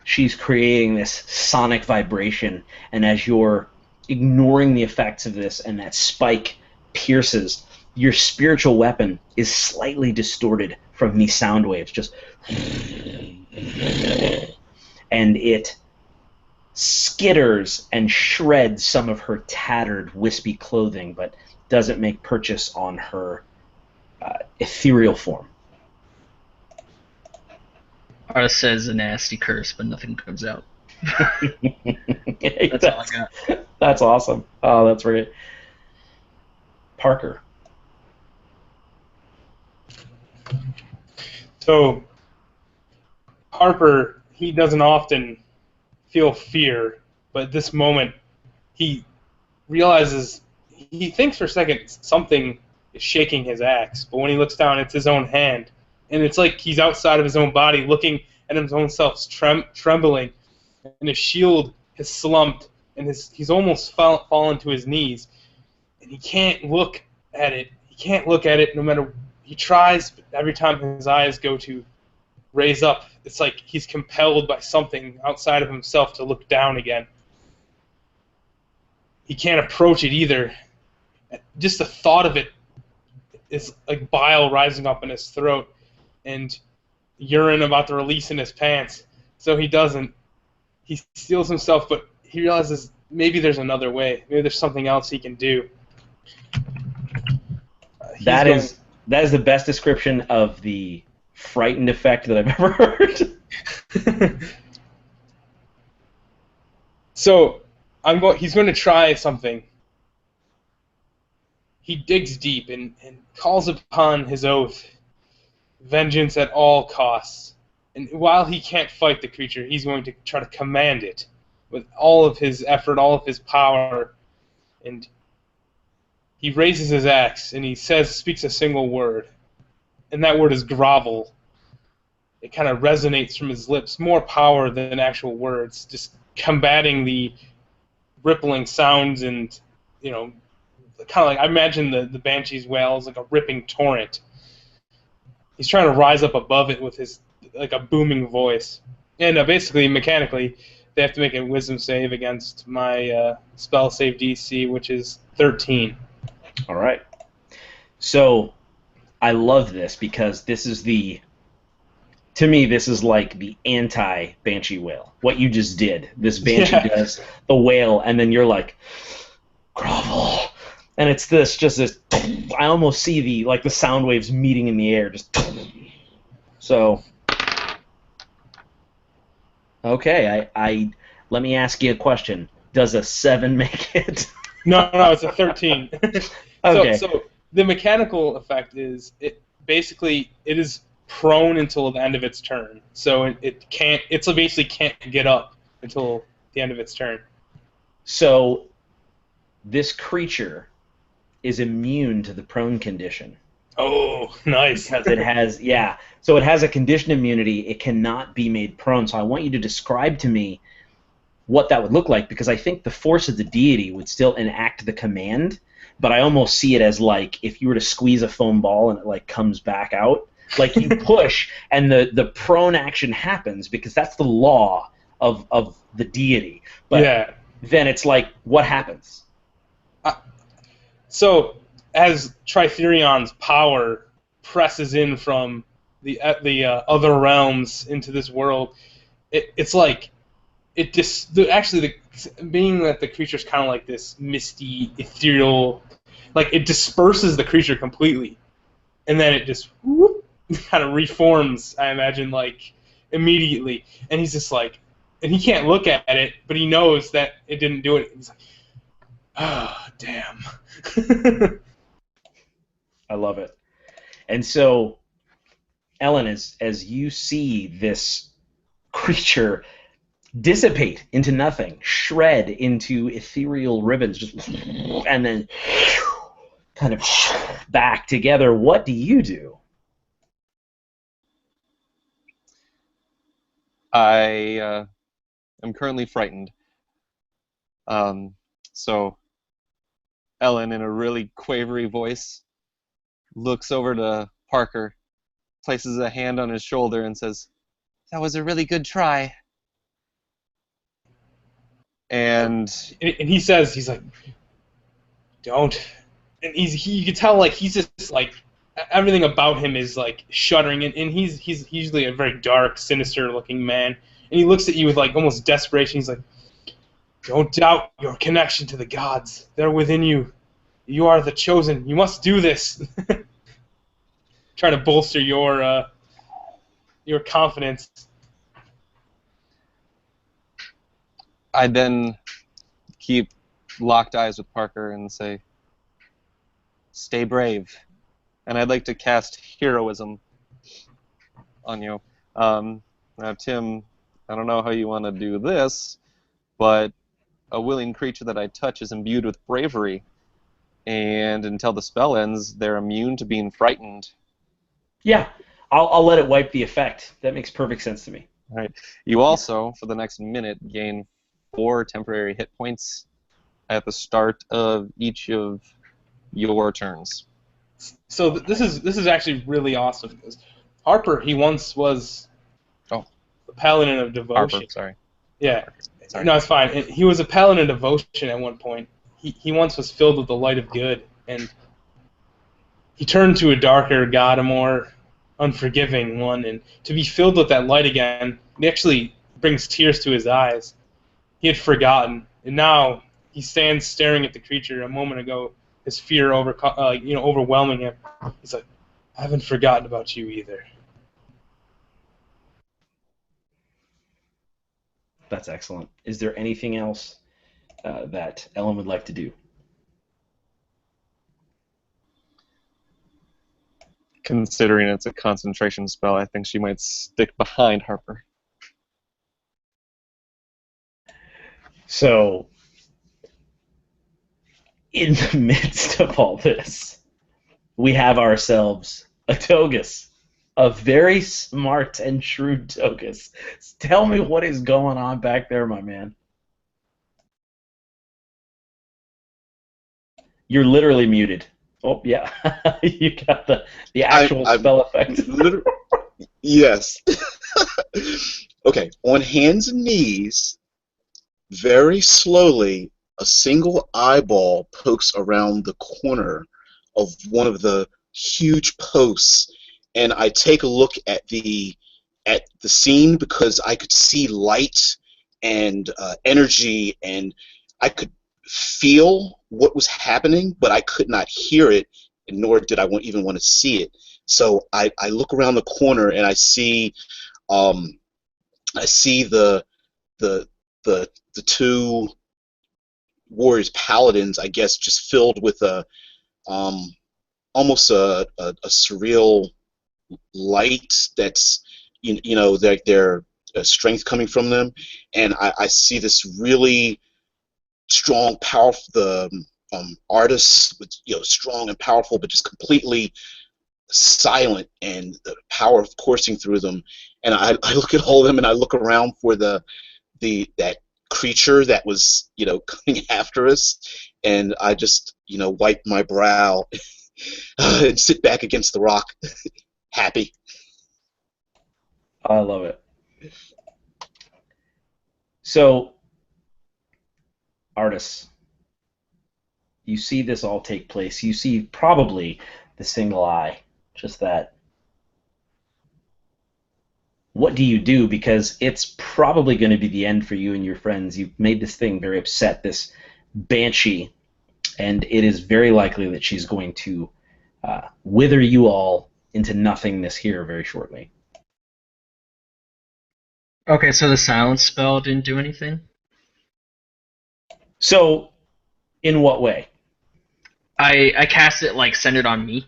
she's creating this sonic vibration, and as you're ignoring the effects of this and that spike pierces, your spiritual weapon is slightly distorted from these sound waves, just and it skitters and shreds some of her tattered, wispy clothing, but doesn't make purchase on her ethereal form. Artis says a nasty curse, but nothing comes out. That's all I got. That's awesome. Oh, that's great. Parker. So, Harper, he doesn't often feel fear, but at this moment, he realizes, he thinks for a second something is shaking his axe, but when he looks down, it's his own hand. And it's like he's outside of his own body, looking at his own self trembling, and his shield has slumped, and he's almost fallen to his knees, and he can't look at it. He can't look at it no matter. He tries, but every time his eyes go to raise up, it's like he's compelled by something outside of himself to look down again. He can't approach it either. Just the thought of it is like bile rising up in his throat and urine about to release in his pants. So he doesn't. He steels himself, but he realizes maybe there's another way. Maybe there's something else he can do. That is the best description of the frightened effect that I've ever heard. So he's going to try something. He digs deep and calls upon his oath, vengeance at all costs. And while he can't fight the creature, he's going to try to command it with all of his effort, all of his power. And he raises his axe and he speaks a single word. And that word is grovel. It kind of resonates from his lips, more power than actual words, just combating the rippling sounds and, you know, kind of like, I imagine the Banshee's wail is like a ripping torrent. He's trying to rise up above it with his, like a booming voice. And basically, mechanically, they have to make a wisdom save against my spell save DC, which is 13. All right. So I love this because this is to me, this is like the anti-Banshee Whale. What you just did. This Banshee does the whale, and then you're like, grovel. And it's just this, I almost see the sound waves meeting in the air. Just so, okay, I let me ask you a question. Does a 7 make it? No, it's a 13. Okay. So the mechanical effect is it is prone until the end of its turn. So it basically can't get up until the end of its turn. So this creature is immune to the prone condition. Oh, nice. Because it has, so it has a condition immunity. It cannot be made prone. So I want you to describe to me what that would look like, because I think the force of the deity would still enact the command, but I almost see it as like if you were to squeeze a foam ball and it like comes back out. Like you push and the prone action happens because that's the law of the deity. But then it's like, what happens? So as Trithurion's power presses in from the other realms into this world, it's like being that the creature's kind of like this misty, ethereal, like it disperses the creature completely, and then it just kind of reforms, I imagine, like immediately, and he's just like, and he can't look at it, but he knows that it didn't do it. He's like, oh, damn. I love it. And so, Ellen, as you see this creature dissipate into nothing, shred into ethereal ribbons, just and then kind of back together, what do you do? I am currently frightened. So Ellen, in a really quavery voice, looks over to Parker, places a hand on his shoulder, and says, "That was a really good try." And he says, he's like, don't. And you can tell, like, he's just like, everything about him is like shuddering, and he's usually a very dark, sinister looking man, and he looks at you with like almost desperation. He's like, don't doubt your connection to the gods. They're within you. You are the chosen. You must do this. Try to bolster your confidence. I then keep locked eyes with Parker and say, "Stay brave." And I'd like to cast heroism on you. Now, Tim, I don't know how you want to do this, but a willing creature that I touch is imbued with bravery, and until the spell ends, they're immune to being frightened. Yeah, I'll let it wipe the effect. That makes perfect sense to me. All right. You also, for the next minute, gain 4 temporary hit points at the start of each of your turns. So this is actually really awesome, because Harper, he once was a paladin of devotion. Harper, sorry. Yeah. Sorry. No, it's fine. And he was a paladin of devotion at one point. He once was filled with the light of good, and he turned to a darker god, a more unforgiving one, and to be filled with that light again, it actually brings tears to his eyes. He had forgotten, and now he stands staring at the creature. A moment ago, his fear overwhelming him. He's like, I haven't forgotten about you either. That's excellent. Is there anything else that Ellen would like to do? Considering it's a concentration spell, I think she might stick behind Harper. So, in the midst of all this, we have ourselves a Togus, a very smart and shrewd Togus. Tell me what is going on back there, my man. You're literally muted. Oh, yeah. You got the actual spell effect. Yes. Okay, on hands and knees, Very slowly, a single eyeball pokes around the corner of one of the huge posts, and I take a look at the scene because I could see light and energy, and I could feel what was happening, but I could not hear it, nor did I even want to see it. So I look around the corner and um, I see the the two warriors paladins, I guess, just filled with a um, almost a surreal light that's their strength coming from them, and I see this really strong, powerful artists, with, strong and powerful, but just completely silent, and the power of coursing through them. And I look at all of them, and I look around for that creature that was coming after us, and I just wipe my brow and sit back against the rock, happy. I love it. So, artists, you see this all take place. You see probably the single eye, just that. What do you do? Because it's probably going to be the end for you and your friends. You've made this thing very upset, this banshee, and it is very likely that she's going to wither you all into nothingness here very shortly. Okay, so the silence spell didn't do anything? So, in what way? I cast it like centered on me,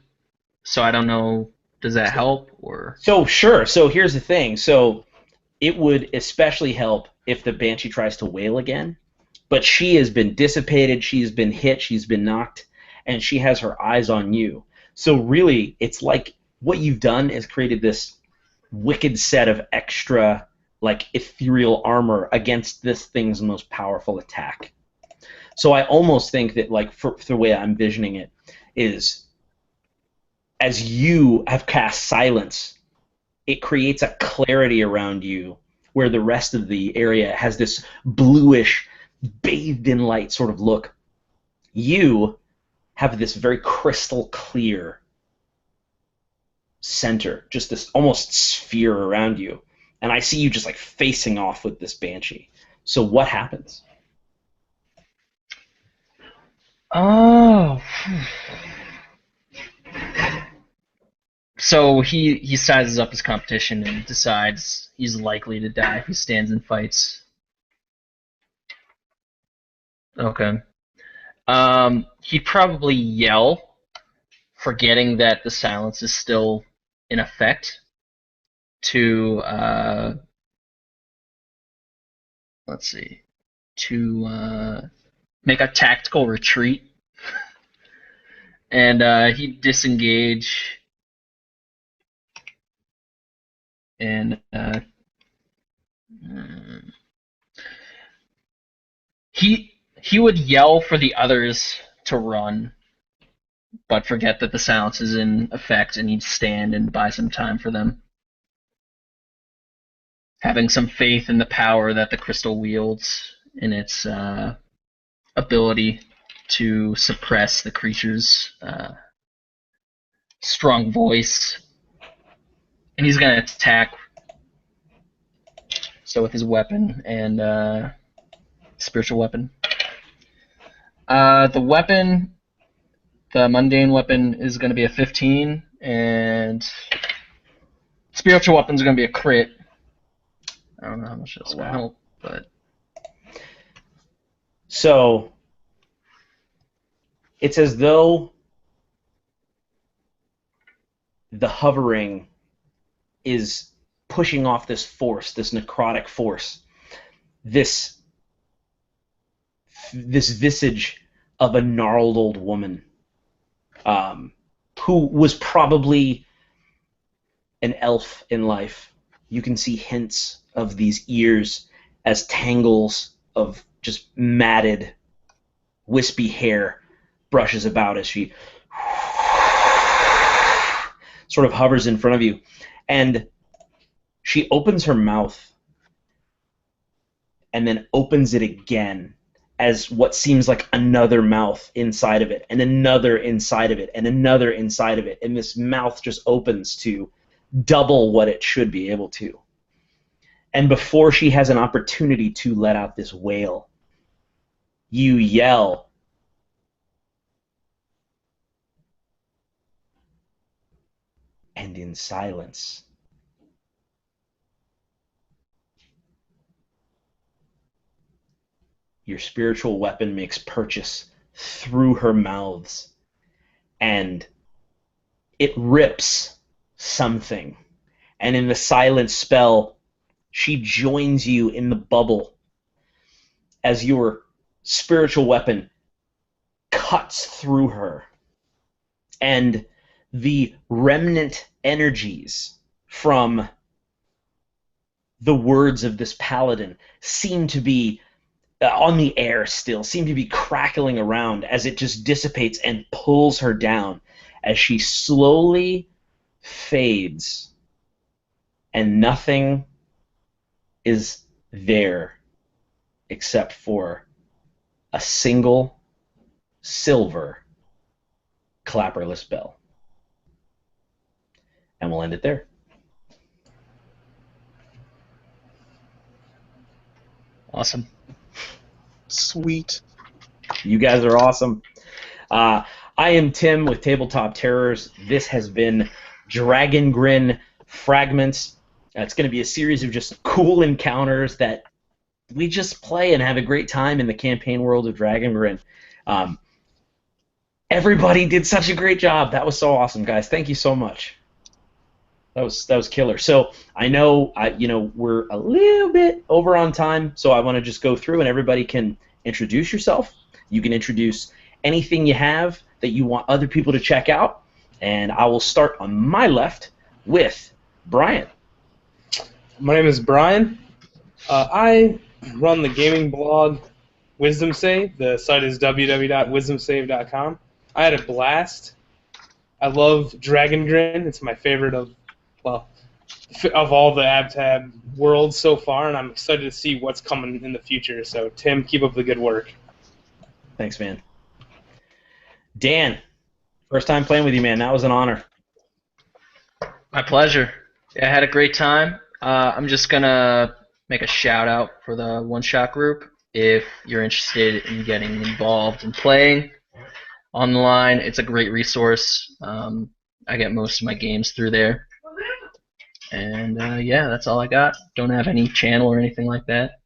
so I don't know. Does that help or? So sure. So here's the thing. So it would especially help if the banshee tries to wail again, but she has been dissipated. She's been hit. She's been knocked, and she has her eyes on you. So really, it's like what you've done is created this wicked set of extra, like, ethereal armor against this thing's most powerful attack. So I almost think that, like, for the way I'm visioning it, is as you have cast silence, it creates a clarity around you where the rest of the area has this bluish, bathed in light sort of look. You have this very crystal clear center, just this almost sphere around you. And I see you just like facing off with this banshee. So what happens? Oh. So he sizes up his competition and decides he's likely to die if he stands and fights. Okay. He'd probably yell, forgetting that the silence is still in effect, to let's see, to make a tactical retreat, and he'd disengage and he would yell for the others to run, but forget that the silence is in effect, and he'd stand and buy some time for them, having some faith in the power that the crystal wields in its ability to suppress the creature's strong voice. And he's going to attack, so with his weapon and spiritual weapon. The weapon, the mundane weapon, is going to be a 15, and spiritual weapon is going to be a crit. I don't know how much that's going to help, but... So it's as though the hovering is pushing off this force, this necrotic force, this visage of a gnarled old woman who was probably an elf in life. You can see hints of these ears as tangles of just matted, wispy hair brushes about as she sort of hovers in front of you. And she opens her mouth, and then opens it again as what seems like another mouth inside of it, and another inside of it, and another inside of it, and this mouth just opens to double what it should be able to. And before she has an opportunity to let out this wail, you yell, and in silence, your spiritual weapon makes purchase through her mouths, and it rips something. And in the silent spell, she joins you in the bubble as your spiritual weapon cuts through her. And the remnant energies from the words of this paladin seem to be on the air still, seem to be crackling around as it just dissipates and pulls her down as she slowly fades, and nothing is there except for a single silver clapperless bell. And we'll end it there. Awesome. Sweet. You guys are awesome. I am Tim with Tabletop Terrors. This has been Dragongrin Fragments. It's going to be a series of just cool encounters that we just play and have a great time in the campaign world of Dragongrin. Everybody did such a great job. That was so awesome, guys. Thank you so much. That was killer. So I know we're a little bit over on time, so I want to just go through and everybody can introduce yourself. You can introduce anything you have that you want other people to check out, and I will start on my left with Brian. My name is Brian. I run the gaming blog Wisdom Save. The site is www.wisdomsave.com. I had a blast. I love Dragongrin. It's my favorite of all the AbTab worlds so far, and I'm excited to see what's coming in the future. So, Tim, keep up the good work. Thanks, man. Dan, first time playing with you, man. That was an honor. My pleasure. Yeah, I had a great time. I'm just going to make a shout out for the one-shot group. If you're interested in getting involved in playing on the line, it's a great resource. I get most of my games through there. And yeah, that's all I got. Don't have any channel or anything like that.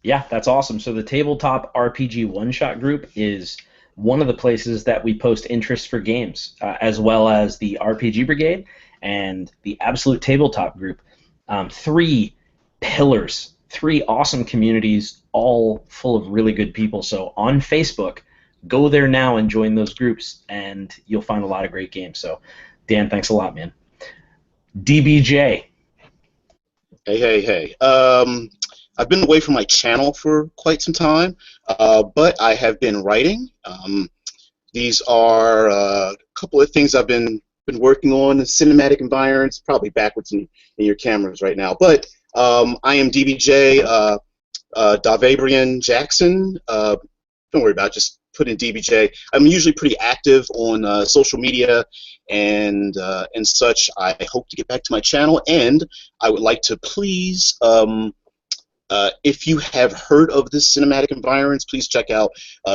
Yeah, that's awesome. So the Tabletop RPG one-shot group is one of the places that we post interest for games, as well as the RPG Brigade and the Absolute Tabletop group. 3 pillars, 3 awesome communities, all full of really good people. So on Facebook, go there now and join those groups, and you'll find a lot of great games. So, Dan, thanks a lot, man. DBJ. Hey. I've been away from my channel for quite some time, but I have been writing. These are a couple of things I've been working on. Cinematic environments, probably backwards in your cameras right now. But I am DBJ Davabrian Jackson. Don't worry about it, just put in DBJ. I'm usually pretty active on social media and such. I hope to get back to my channel, and I would like to please, if you have heard of this cinematic environments, please check out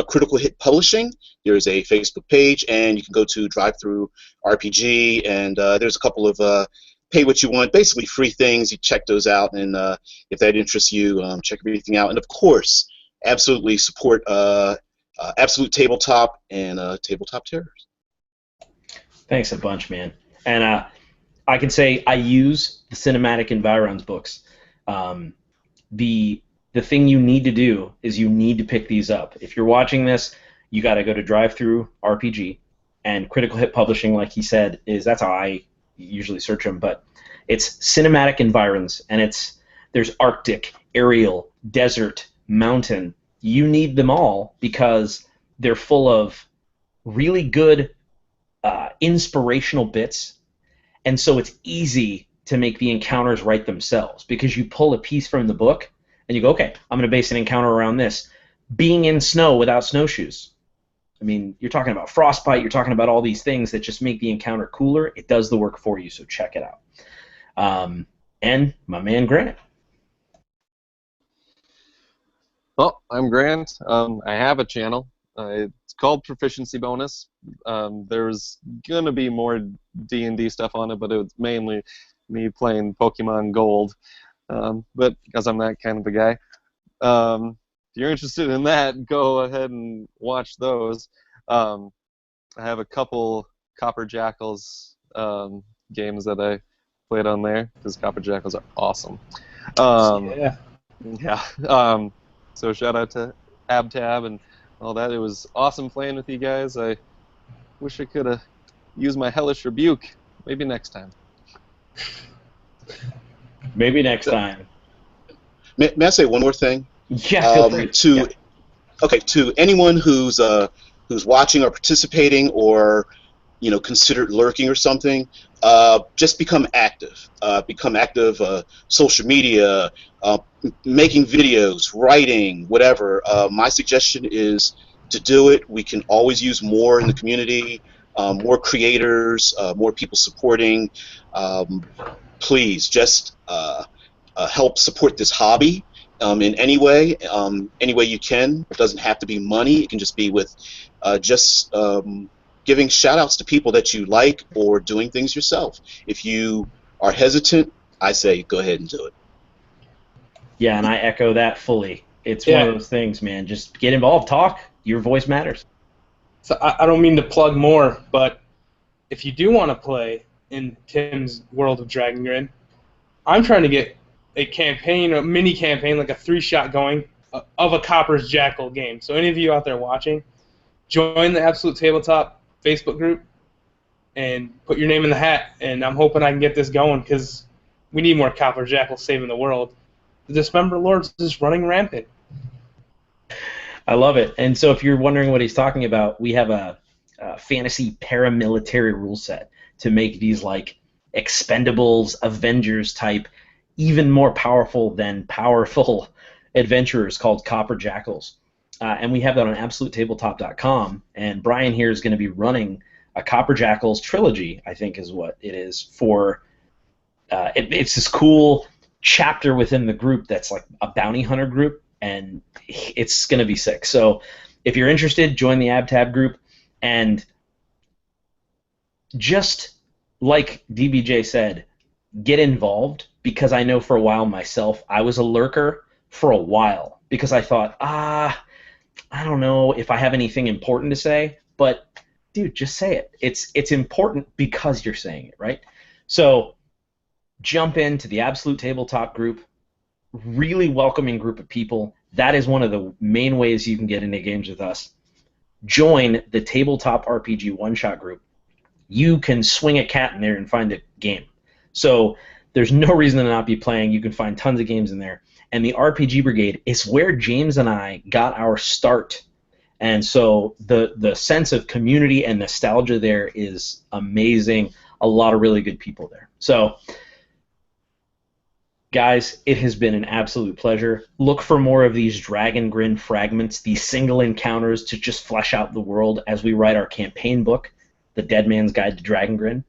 Critical Hit Publishing. There's a Facebook page, and you can go to Drive-Thru RPG, and there's a couple of pay what you want, basically free things. You check those out, and if that interests you, check everything out. And of course, absolutely support Absolute Tabletop and Tabletop Terrors. Thanks a bunch, man. And I can say I use the Cinematic Environs books. The thing you need to do is you need to pick these up. If you're watching this, you got to go to Drive-Thru RPG, and Critical Hit Publishing, like he said, that's how I usually search them. But it's Cinematic Environs, and there's Arctic, aerial, desert, mountain. You need them all because they're full of really good inspirational bits, and so it's easy to make the encounters write themselves, because you pull a piece from the book and you go, okay, I'm going to base an encounter around this. Being in snow without snowshoes. I mean, you're talking about frostbite, you're talking about all these things that just make the encounter cooler. It does the work for you, so check it out. And my man Grant. Well, I'm Grant. I have a channel. It's called Proficiency Bonus. There's gonna be more D&D stuff on it, but it's mainly me playing Pokemon Gold. But because I'm that kind of a guy, if you're interested in that, go ahead and watch those. I have a couple Copper Jackals games that I played on there because Copper Jackals are awesome. Yeah. Yeah. So shout out to AbTab and all that. It was awesome playing with you guys. I wish I could have used my Hellish Rebuke. Maybe next time. Maybe next time. May I say one more thing? Yeah, feel free. Okay, to anyone who's watching or participating or considered lurking or something, just become active. Social media, making videos, writing, whatever. My suggestion is to do it. We can always use more in the community, more creators, more people supporting. Please just help support this hobby in any way you can. It doesn't have to be money. It can just be with just giving shout-outs to people that you like or doing things yourself. If you are hesitant, I say go ahead and do it. Yeah, and I echo that fully. It's one of those things, man. Just get involved, talk. Your voice matters. So I don't mean to plug more, but if you do want to play in Tim's World of Dragongrin, I'm trying to get a campaign, a mini campaign, like a 3-shot going of a Copper's Jackal game. So any of you out there watching, join the Absolute Tabletop Facebook group and put your name in the hat, and I'm hoping I can get this going because we need more Copper Jackals saving the world. The Dismember Lords is running rampant. I love it. And so if you're wondering what he's talking about, we have a fantasy paramilitary rule set to make these like Expendables, Avengers type, even more powerful than powerful adventurers called Copper Jackals. And we have that on AbsoluteTabletop.com. And Brian here is going to be running a Copper Jackals trilogy, I think is what it is, for it's this cool chapter within the group that's like a bounty hunter group, and it's going to be sick. So if you're interested, join the AbTab group, and just like DBJ said, get involved, because I know for a while myself, I was a lurker for a while because I thought, I don't know if I have anything important to say, but dude, just say it. It's important because you're saying it, right? So jump into the Absolute Tabletop group, really welcoming group of people. That is one of the main ways you can get into games with us. Join the Tabletop RPG one-shot group. You can swing a cat in there and find a game. So there's no reason to not be playing. You can find tons of games in there. And the RPG Brigade is where James and I got our start. And so the sense of community and nostalgia there is amazing. A lot of really good people there. So, guys, it has been an absolute pleasure. Look for more of these Dragongrin fragments, these single encounters to just flesh out the world as we write our campaign book, The Dead Man's Guide to Dragongrin.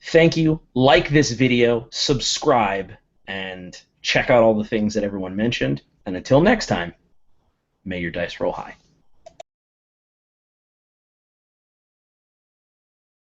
Thank you. Like this video, subscribe, and check out all the things that everyone mentioned. And until next time, may your dice roll high.